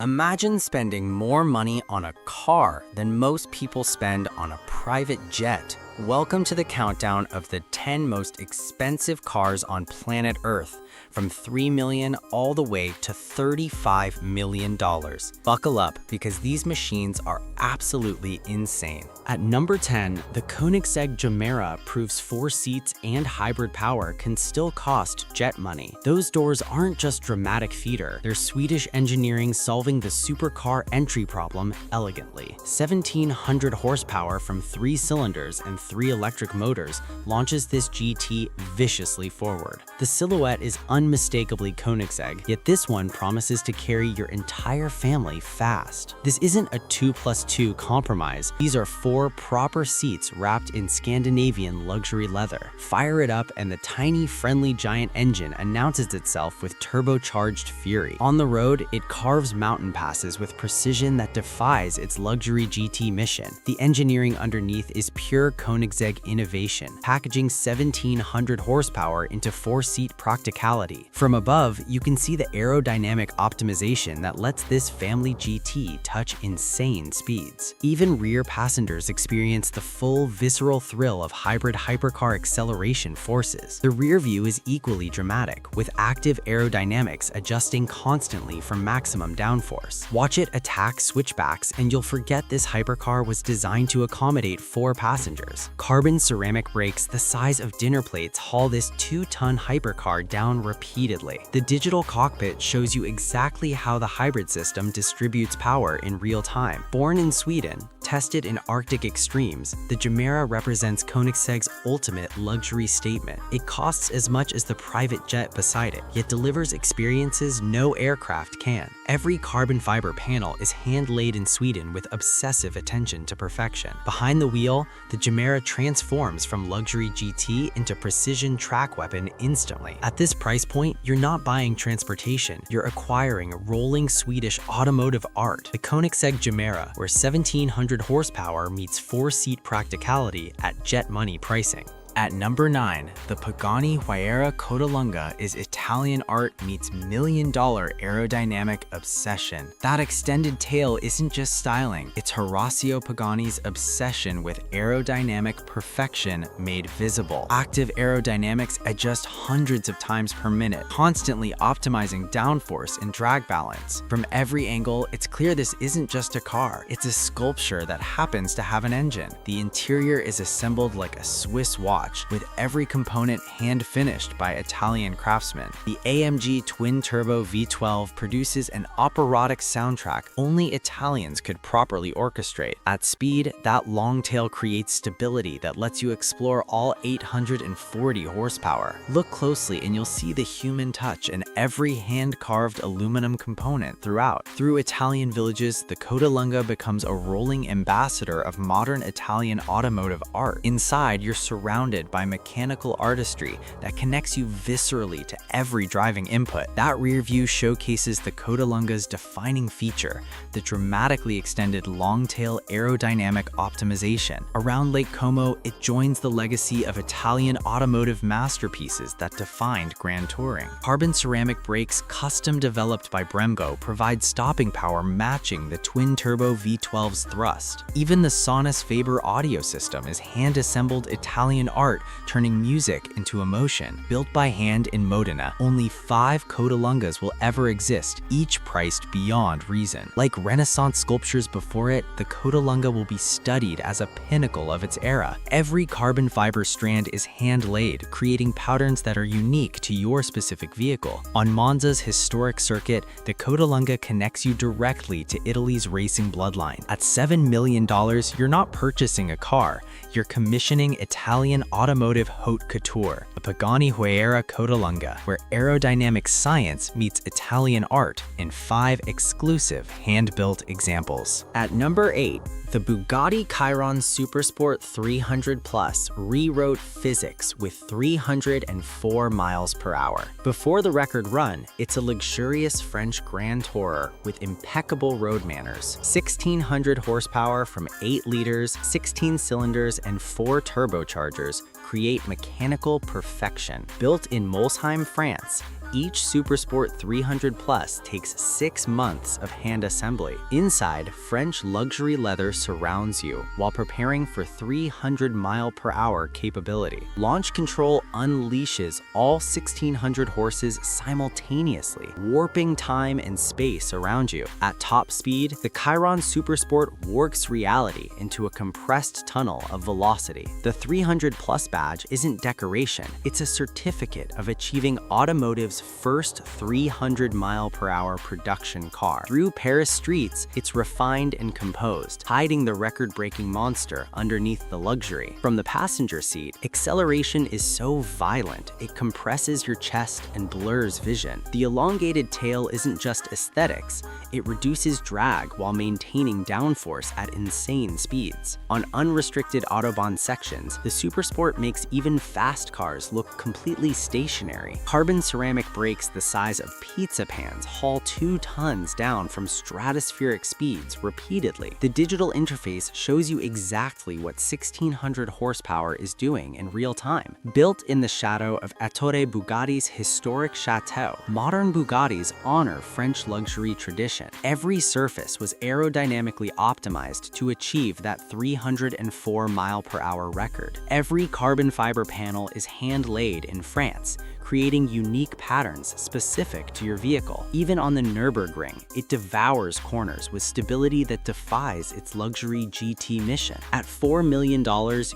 Imagine spending more money on a car than most people spend on a private jet. Welcome to the countdown of the 10 most expensive cars on planet Earth, from $3 million all the way to $35 million. Buckle up, because these machines are absolutely insane. At number 10, the Koenigsegg Gemera proves 4 seats and hybrid power can still cost jet money. Those doors aren't just dramatic feature, they're Swedish engineering solving the supercar entry problem elegantly. 1,700 horsepower from 3 cylinders and 3 electric motors launches this GT viciously forward. The silhouette is unmistakably Koenigsegg, yet this one promises to carry your entire family fast. This isn't a 2+2 compromise. These are 4 proper seats wrapped in Scandinavian luxury leather. Fire it up and the tiny, friendly giant engine announces itself with turbocharged fury. On the road, it carves mountain passes with precision that defies its luxury GT mission. The engineering underneath is pure Koenigsegg innovation, packaging 1,700 horsepower into 4-seat practicality. From above, you can see the aerodynamic optimization that lets this family GT touch insane speeds. Even rear passengers experience the full visceral thrill of hybrid hypercar acceleration forces. The rear view is equally dramatic, with active aerodynamics adjusting constantly for maximum downforce. Watch it attack switchbacks and you'll forget this hypercar was designed to accommodate 4 passengers. Carbon ceramic brakes the size of dinner plates haul this 2-ton hypercar down repeatedly. The digital cockpit shows you exactly how the hybrid system distributes power in real time. Born in Sweden, tested in Arctic extremes, the Gemera represents Koenigsegg's ultimate luxury statement. It costs as much as the private jet beside it, yet delivers experiences no aircraft can. Every carbon fiber panel is hand-laid in Sweden with obsessive attention to perfection. Behind the wheel, the Gemera transforms from luxury GT into precision track weapon instantly. At this price point, you're not buying transportation, you're acquiring rolling Swedish automotive art. The Koenigsegg Gemera, where 1,700 horsepower meets 4-seat practicality at jet money pricing. At number 9, the Pagani Huayra Codalunga is Italian art meets million-dollar aerodynamic obsession. That extended tail isn't just styling, it's Horacio Pagani's obsession with aerodynamic perfection made visible. Active aerodynamics adjust hundreds of times per minute, constantly optimizing downforce and drag balance. From every angle, it's clear this isn't just a car, it's a sculpture that happens to have an engine. The interior is assembled like a Swiss watch, with every component hand-finished by Italian craftsmen. The AMG twin-turbo V12 produces an operatic soundtrack only Italians could properly orchestrate. At speed, that long tail creates stability that lets you explore all 840 horsepower. Look closely and you'll see the human touch in every hand-carved aluminum component throughout. Through Italian villages, the Codalunga becomes a rolling ambassador of modern Italian automotive art. Inside, you're surrounded by mechanical artistry that connects you viscerally to every driving input. That rear view showcases the Codalunga's defining feature, the dramatically extended long-tail aerodynamic optimization. Around Lake Como, it joins the legacy of Italian automotive masterpieces that defined Grand Touring. Carbon ceramic brakes, custom developed by Brembo, provide stopping power matching the twin-turbo V12's thrust. Even the Sonus Faber audio system is hand-assembled Italian art, turning music into emotion. Built by hand in Modena, only 5 Codalungas will ever exist, each priced beyond reason. Like Renaissance sculptures before it, the Codalunga will be studied as a pinnacle of its era. Every carbon fiber strand is hand-laid, creating patterns that are unique to your specific vehicle. On Monza's historic circuit, the Codalunga connects you directly to Italy's racing bloodline. At $7 million, you're not purchasing a car, you're commissioning Italian automotive haute couture, the Pagani Huayra Codalunga, where aerodynamic science meets Italian art in 5 exclusive hand-built examples. At number 8, the Bugatti Chiron Supersport 300 Plus rewrote physics with 304 miles per hour. Before the record run, it's a luxurious French Grand Tourer with impeccable road manners. 1,600 horsepower from 8 liters, 16 cylinders, and 4 turbochargers create mechanical perfection. Built in Molsheim, France, Each Supersport 300 Plus takes 6 months of hand assembly. Inside, French luxury leather surrounds you while preparing for 300 mile-per-hour capability. Launch control unleashes all 1,600 horses simultaneously, warping time and space around you. At top speed, the Chiron Supersport works reality into a compressed tunnel of velocity. The 300 Plus badge isn't decoration, it's a certificate of achieving automotive's first 300 mile-per-hour production car. Through Paris streets, it's refined and composed, hiding the record-breaking monster underneath the luxury. From the passenger seat, acceleration is so violent, it compresses your chest and blurs vision. The elongated tail isn't just aesthetics, it reduces drag while maintaining downforce at insane speeds. On unrestricted Autobahn sections, the Supersport makes even fast cars look completely stationary. Carbon ceramic brakes the size of pizza pans haul 2 tons down from stratospheric speeds repeatedly. The digital interface shows you exactly what 1,600 horsepower is doing in real time. Built in the shadow of Ettore Bugatti's historic chateau, modern Bugattis honor French luxury tradition. Every surface was aerodynamically optimized to achieve that 304 mile-per-hour record. Every carbon fiber panel is hand-laid in France, creating unique patterns specific to your vehicle. Even on the Nürburgring, it devours corners with stability that defies its luxury GT mission. At $4 million,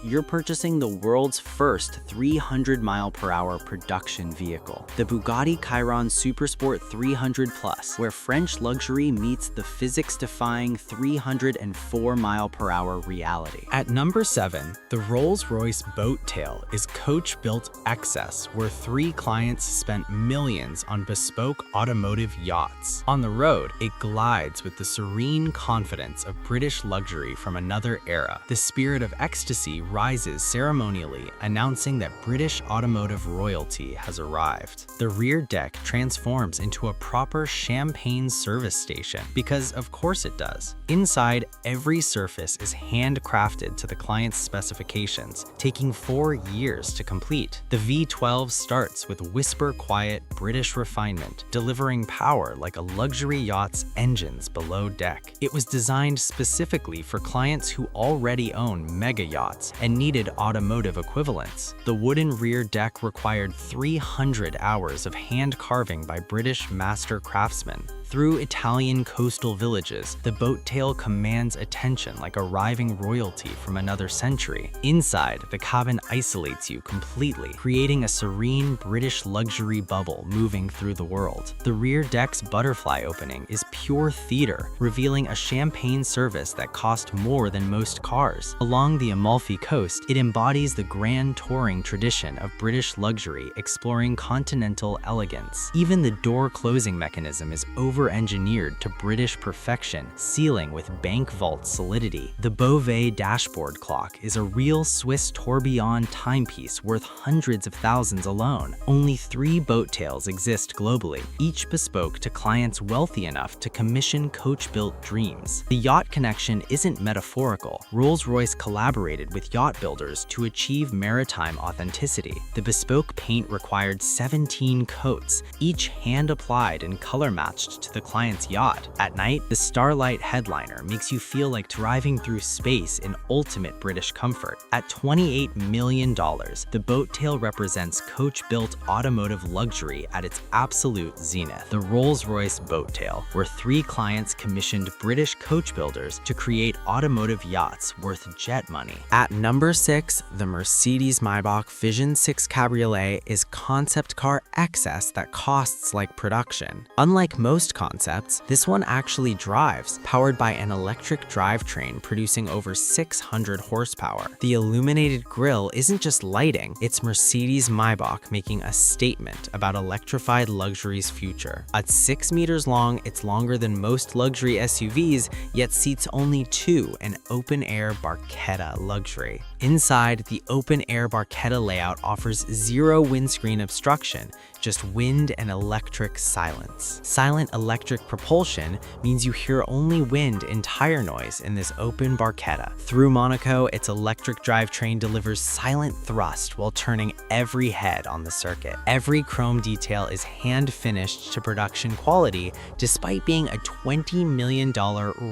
you're purchasing the world's first 300 mile-per-hour production vehicle, the Bugatti Chiron Supersport 300 Plus, where French luxury meets the physics-defying 304 mile-per-hour reality. At number 7, the Rolls-Royce Boat Tail is coach-built excess, where 3 clients spent millions on bespoke automotive yachts. On the road, it glides with the serene confidence of British luxury from another era. The spirit of ecstasy rises ceremonially, announcing that British automotive royalty has arrived. The rear deck transforms into a proper champagne service station, because of course it does. Inside, every surface is handcrafted to the client's specifications, taking 4 years to complete. The V12 starts with whisper-quiet British refinement, delivering power like a luxury yacht's engines below deck. It was designed specifically for clients who already own mega yachts and needed automotive equivalents. The wooden rear deck required 300 hours of hand carving by British master craftsmen. Through Italian coastal villages, the boat tail commands attention like arriving royalty from another century. Inside, the cabin isolates you completely, creating a serene British luxury bubble moving through the world. The rear deck's butterfly opening is pure theater, revealing a champagne service that cost more than most cars. Along the Amalfi Coast, it embodies the grand touring tradition of British luxury, exploring continental elegance. Even the door closing mechanism is over-engineered to British perfection, sealing with bank vault solidity. The Beauvais dashboard clock is a real Swiss tourbillon timepiece worth hundreds of thousands alone. Only 3 boat tails exist globally, each bespoke to clients wealthy enough to commission coach-built dreams. The yacht connection isn't metaphorical. Rolls-Royce collaborated with yacht builders to achieve maritime authenticity. The bespoke paint required 17 coats, each hand-applied and color-matched to the client's yacht. At night, the Starlight headliner makes you feel like driving through space in ultimate British comfort. At $28 million, the boat tail represents coach-built automotive luxury at its absolute zenith. The Rolls-Royce boat tail, where 3 clients commissioned British coach builders to create automotive yachts worth jet money. At number 6, the Mercedes-Maybach Vision 6 Cabriolet is concept car excess that costs like production. Unlike most concepts, this one actually drives, powered by an electric drivetrain producing over 600 horsepower. The illuminated grille isn't just lighting, it's Mercedes-Maybach making a statement about electrified luxury's future. At 6 meters long, it's longer than most luxury SUVs, yet seats only 2, an open-air Barchetta luxury. Inside, the open-air Barchetta layout offers 0 windscreen obstruction, just wind and electric silence. Silent electric propulsion means you hear only wind and tire noise in this open barchetta. Through Monaco, its electric drivetrain delivers silent thrust while turning every head on the circuit. Every chrome detail is hand-finished to production quality, despite being a $20 million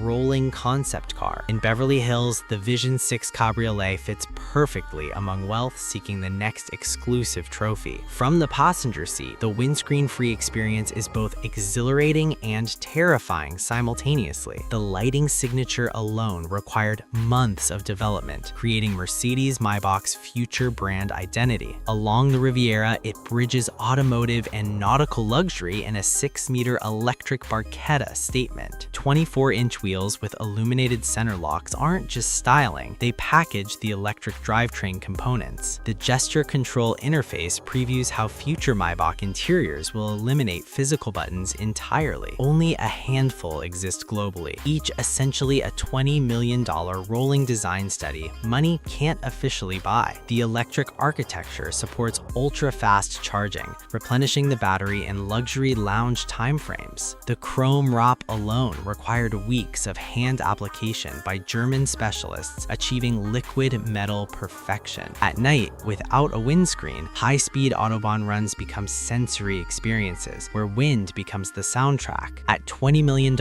rolling concept car. In Beverly Hills, the Vision 6 Cabriolet fits perfectly among wealth seeking the next exclusive trophy. From the passenger seat, the windscreen-free experience is both exhilarating and terrifying simultaneously. The lighting signature alone required months of development, creating Mercedes-Maybach's future brand identity. Along the Riviera, it bridges automotive and nautical luxury in a 6-meter electric barchetta statement. 24-inch wheels with illuminated center locks aren't just styling, they package the electric drivetrain components. The gesture control interface previews how future Maybach interiors will eliminate physical buttons entirely. Only a handful exist globally, each essentially a $20 million rolling design study money can't officially buy. The electric architecture supports ultra-fast charging, replenishing the battery in luxury lounge timeframes. The chrome wrap alone required weeks of hand application by German specialists, achieving liquid metal perfection. At night, without a windscreen, high-speed Autobahn runs become sensory experiences, where wind becomes the soundtrack. At $20 million,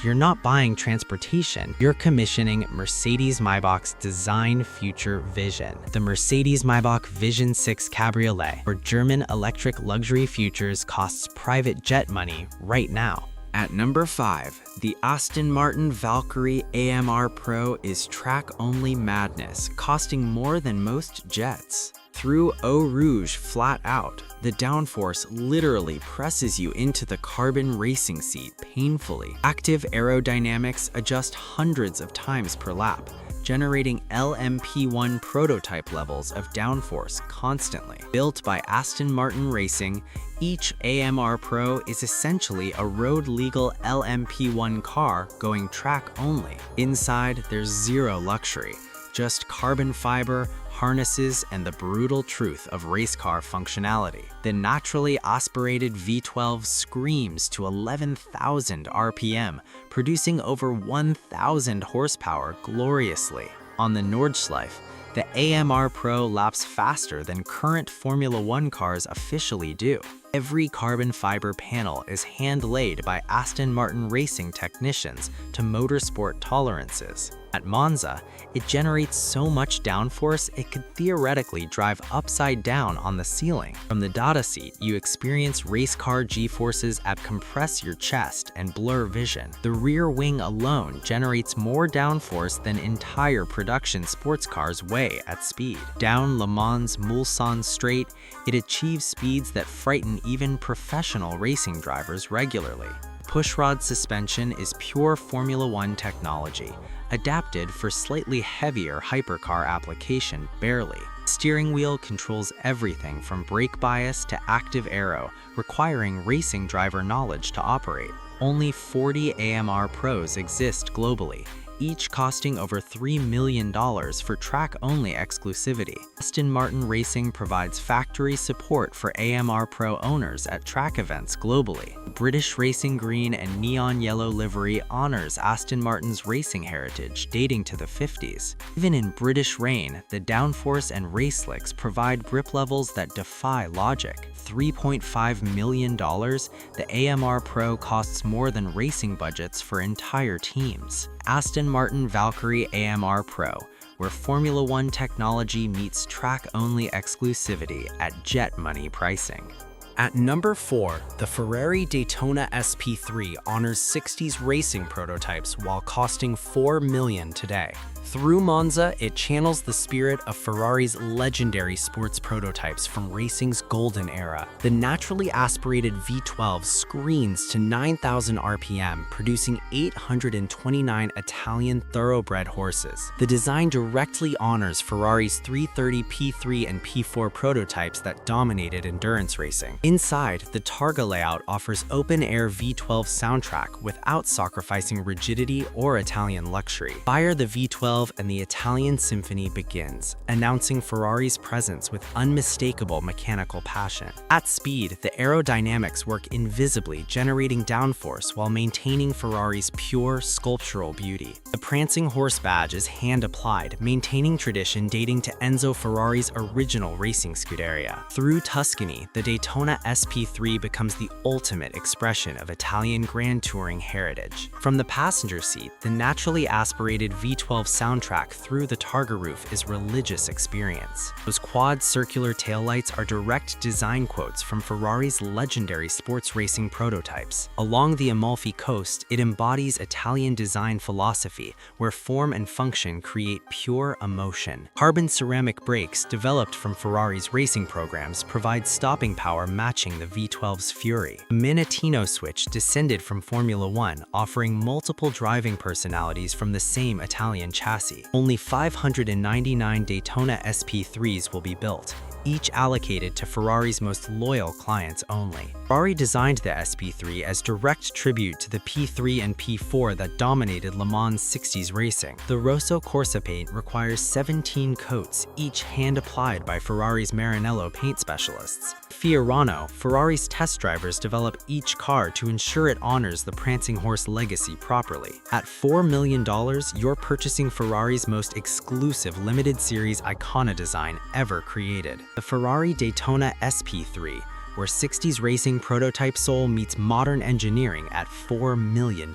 you're not buying transportation, you're commissioning Mercedes-Maybach's design future vision. The Mercedes-Maybach Vision 6 Cabriolet, where German electric luxury futures costs private jet money right now. At number 5, the Aston Martin Valkyrie AMR Pro is track-only madness, costing more than most jets. Through Eau Rouge flat out, the downforce literally presses you into the carbon racing seat painfully. Active aerodynamics adjust hundreds of times per lap, generating LMP1 prototype levels of downforce constantly. Built by Aston Martin Racing, each AMR Pro is essentially a road-legal LMP1 car going track only. Inside, there's zero luxury, just carbon fiber, harnesses, and the brutal truth of race car functionality. The naturally aspirated V12 screams to 11,000 RPM, producing over 1,000 horsepower gloriously. On the Nordschleife, the AMR Pro laps faster than current Formula One cars officially do. Every carbon fiber panel is hand-laid by Aston Martin racing technicians to motorsport tolerances. At Monza, it generates so much downforce it could theoretically drive upside down on the ceiling. From the data seat, you experience race car G-forces that compress your chest and blur vision. The rear wing alone generates more downforce than entire production sports cars weigh at speed. Down Le Mans Mulsanne Straight, it achieves speeds that frighten even professional racing drivers regularly. Pushrod suspension is pure Formula One technology, adapted for slightly heavier hypercar application barely. Steering wheel controls everything from brake bias to active aero, requiring racing driver knowledge to operate. Only 40 AMR Pros exist globally, each costing over $3 million for track-only exclusivity. Aston Martin Racing provides factory support for AMR Pro owners at track events globally. British Racing Green and Neon Yellow livery honors Aston Martin's racing heritage dating to the 50s. Even in British rain, the downforce and race slicks provide grip levels that defy logic. $3.5 million, the AMR Pro costs more than racing budgets for entire teams. Aston Martin Valkyrie AMR Pro, where Formula One technology meets track-only exclusivity at jet money pricing. At number 4, the Ferrari Daytona SP3 honors 60s racing prototypes while costing $4 million today. Through Monza, it channels the spirit of Ferrari's legendary sports prototypes from racing's golden era. The naturally aspirated V12 screens to 9,000 RPM, producing 829 Italian thoroughbred horses. The design directly honors Ferrari's 330 P3 and P4 prototypes that dominated endurance racing. Inside, the Targa layout offers open-air V12 soundtrack without sacrificing rigidity or Italian luxury. Fire the V12 V12 and the Italian Symphony begins, announcing Ferrari's presence with unmistakable mechanical passion. At speed, the aerodynamics work invisibly, generating downforce while maintaining Ferrari's pure sculptural beauty. The prancing horse badge is hand-applied, maintaining tradition dating to Enzo Ferrari's original racing Scuderia. Through Tuscany, the Daytona SP3 becomes the ultimate expression of Italian Grand Touring heritage. From the passenger seat, the naturally aspirated V12 soundtrack through the Targa roof is religious experience. Those quad circular taillights are direct design quotes from Ferrari's legendary sports racing prototypes. Along the Amalfi Coast, it embodies Italian design philosophy, where form and function create pure emotion. Carbon ceramic brakes, developed from Ferrari's racing programs, provide stopping power matching the V12's fury. The Minutino switch descended from Formula One, offering multiple driving personalities from the same Italian chassis. Only 599 Daytona SP3s will be built, each allocated to Ferrari's most loyal clients only. Ferrari designed the SP3 as direct tribute to the P3 and P4 that dominated Le Mans 60s racing. The Rosso Corsa paint requires 17 coats, each hand-applied by Ferrari's Maranello paint specialists. Fiorano, Ferrari's test drivers develop each car to ensure it honors the prancing horse legacy properly. At $4 million, you're purchasing Ferrari's most exclusive limited series Icona design ever created. The Ferrari Daytona SP3, where 60s racing prototype soul meets modern engineering at $4 million.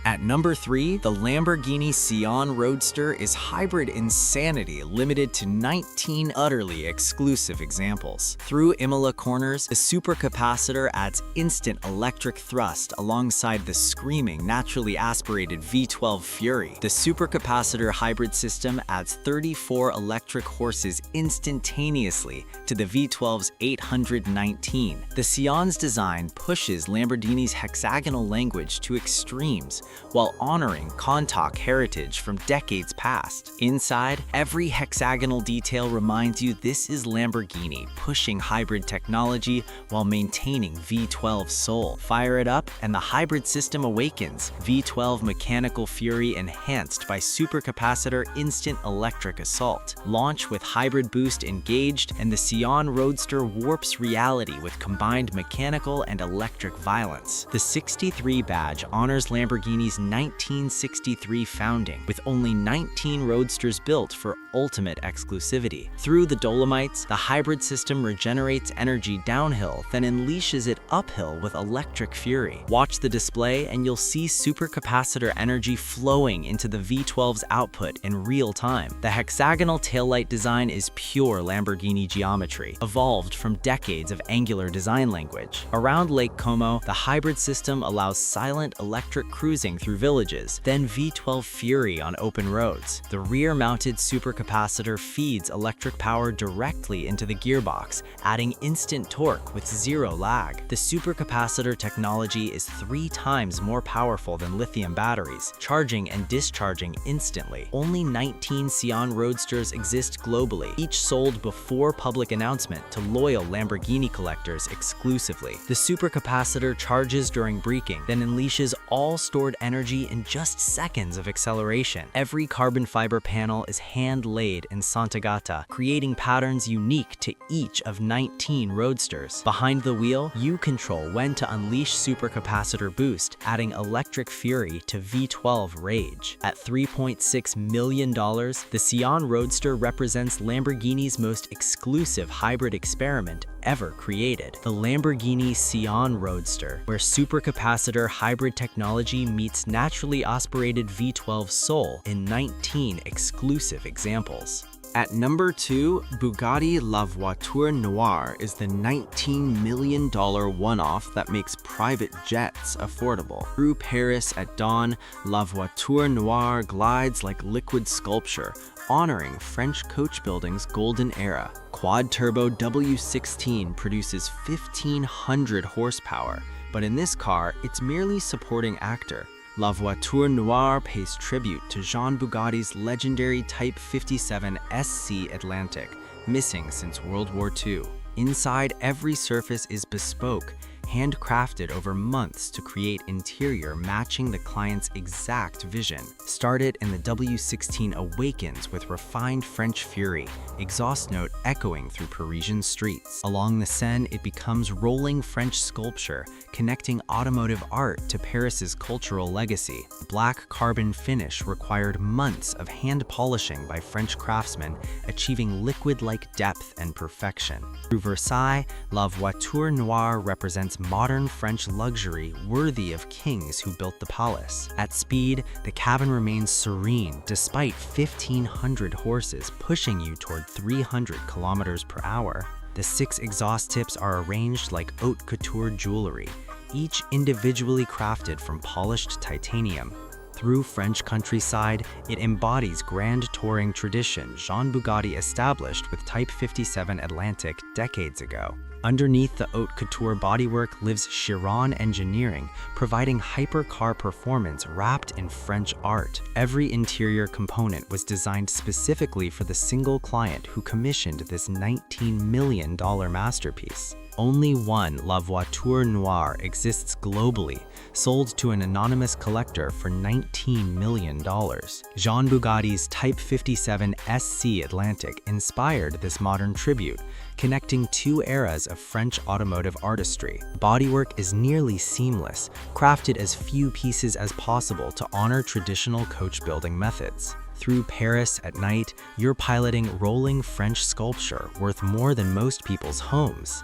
At number 3, the Lamborghini Sián Roadster is hybrid insanity limited to 19 utterly exclusive examples. Through Imola corners, the supercapacitor adds instant electric thrust alongside the screaming, naturally aspirated V12 Fury. The supercapacitor hybrid system adds 34 electric horses instantaneously to the V12's 819. The Sián's design pushes Lamborghini's hexagonal language to extremes while honoring Contact heritage from decades past. Inside, every hexagonal detail reminds you this is Lamborghini pushing hybrid technology while maintaining V12 soul. Fire it up and the hybrid system awakens. V12 mechanical fury enhanced by supercapacitor instant electric assault. Launch with hybrid boost engaged and the Sián Roadster warps reality with combined mechanical and electric violence. The 63 badge honors Lamborghini's 1963 founding, with only 19 Roadsters built for ultimate exclusivity. Through the Dolomites, the hybrid system regenerates energy downhill, then unleashes it uphill with electric fury. Watch the display and you'll see supercapacitor energy flowing into the V12's output in real time. The hexagonal taillight design is pure Lamborghini geometry, evolved from decades of angular design language. Around Lake Como, the hybrid system allows silent electric cruising through villages, then V12 Fury on open roads. The rear-mounted supercapacitor feeds electric power directly into the gearbox, adding instant torque with zero lag. The supercapacitor technology is 3 times more powerful than lithium batteries, charging and discharging instantly. Only 19 Sián Roadsters exist globally, each sold before public announcement to loyal Lamborghini collectors exclusively. The supercapacitor charges during braking, then unleashes all stored energy in just seconds of acceleration. Every carbon fiber panel is hand-laid in Sant'Agata, creating patterns unique to each of 19 Roadsters. Behind the wheel, you control when to unleash supercapacitor boost, adding electric fury to V12 rage. At $3.6 million, the Sián Roadster represents Lamborghini's most exclusive hybrid experiment ever created. The Lamborghini Sián Roadster, where supercapacitor hybrid technology meets naturally aspirated V12 soul in 19 exclusive examples. At number 2, Bugatti La Voiture Noire is the $19 million one-off that makes private jets affordable. Through Paris at dawn, La Voiture Noire glides like liquid sculpture, honoring French coach building's golden era. Quad-turbo W16 produces 1,500 horsepower, but in this car, it's merely supporting actor. La Voiture Noire pays tribute to Jean Bugatti's legendary Type 57 SC Atlantic, missing since World War II. Inside, every surface is bespoke, handcrafted over months to create interior matching the client's exact vision. Started in the W16 awakens with refined French fury, exhaust note echoing through Parisian streets. Along the Seine, it becomes rolling French sculpture, connecting automotive art to Paris's cultural legacy. Black carbon finish required months of hand polishing by French craftsmen, achieving liquid-like depth and perfection. Through Versailles, La Voiture Noire represents modern French luxury worthy of kings who built the palace. At speed, the cabin remains serene despite 1,500 horses pushing you toward 300 kilometers per hour. The 6 exhaust tips are arranged like haute couture jewelry, each individually crafted from polished titanium. Through French countryside, it embodies grand touring tradition Jean Bugatti established with Type 57 Atlantic decades ago. Underneath the haute couture bodywork lives Chiron engineering, providing hypercar performance wrapped in French art. Every interior component was designed specifically for the single client who commissioned this $19 million masterpiece. Only one La Voiture Noire exists globally, sold to an anonymous collector for $19 million. Jean Bugatti's Type 57 SC Atlantic inspired this modern tribute, connecting 2 eras of French automotive artistry. Bodywork is nearly seamless, crafted as few pieces as possible to honor traditional coach building methods. Through Paris at night, you're piloting rolling French sculpture worth more than most people's homes.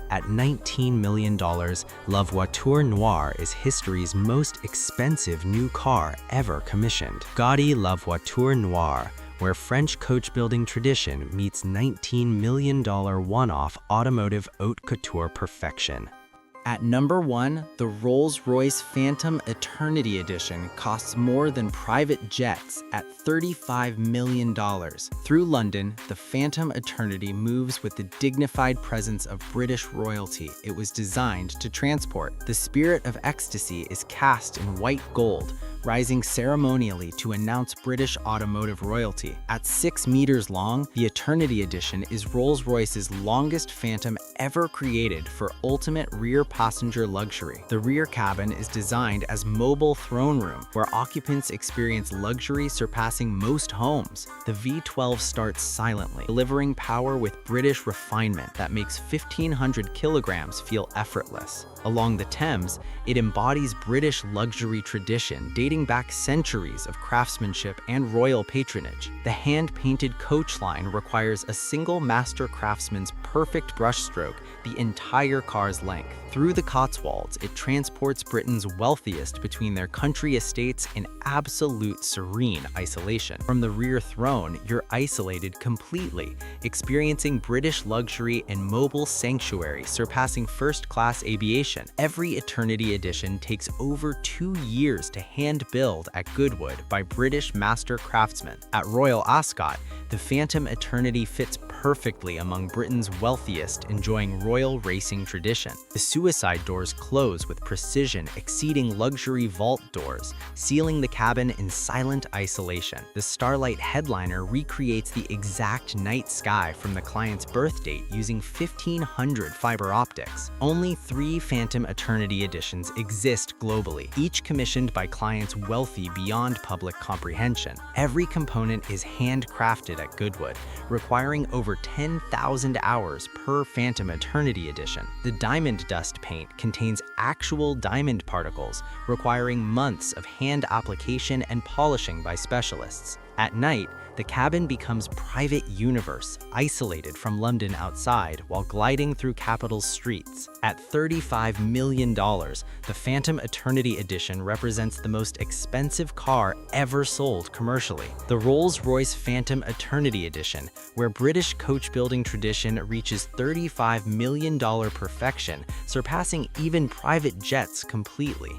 At $19 million, La Voiture Noire is history's most expensive new car ever commissioned. Bugatti La Voiture Noire, where French coach-building tradition meets $19 million one-off automotive haute couture perfection. At number 1, the Rolls-Royce Phantom Eternity Edition costs more than private jets at $35 million. Through London, the Phantom Eternity moves with the dignified presence of British royalty it was designed to transport. The spirit of ecstasy is cast in white gold, rising ceremonially to announce British automotive royalty. At 6 meters long, the Eternity Edition is Rolls-Royce's longest Phantom ever created for ultimate rear passenger luxury. The rear cabin is designed as mobile throne room, where occupants experience luxury surpassing most homes. The V12 starts silently, delivering power with British refinement that makes 1,500 kilograms feel effortless. Along the Thames, it embodies British luxury tradition dating back centuries of craftsmanship and royal patronage. The hand-painted coach line requires a single master craftsman's perfect brushstroke the entire car's length. Through the Cotswolds, it transports Britain's wealthiest between their country estates in absolute serene isolation. From the rear throne, you're isolated completely, experiencing British luxury and mobile sanctuary surpassing first-class aviation. Every Eternity Edition takes over 2 years to hand-build at Goodwood by British master craftsmen. At Royal Ascot, the Phantom Eternity fits perfectly among Britain's wealthiest, enjoying royal racing tradition. The suicide doors close with precision exceeding luxury vault doors, sealing the cabin in silent isolation. The Starlight headliner recreates the exact night sky from the client's birth date using 1,500 fiber optics. Only 3 Phantom Eternity Editions exist globally, each commissioned by clients wealthy beyond public comprehension. Every component is handcrafted at Goodwood, requiring over 10,000 hours per Phantom Eternity Edition. The diamond dust paint contains actual diamond particles, requiring months of hand application and polishing by specialists. At night, the cabin becomes private universe, isolated from London outside while gliding through capital's streets. At $35 million, the Phantom Eternity Edition represents the most expensive car ever sold commercially. The Rolls-Royce Phantom Eternity Edition, where British coach-building tradition reaches $35 million perfection, surpassing even private jets completely.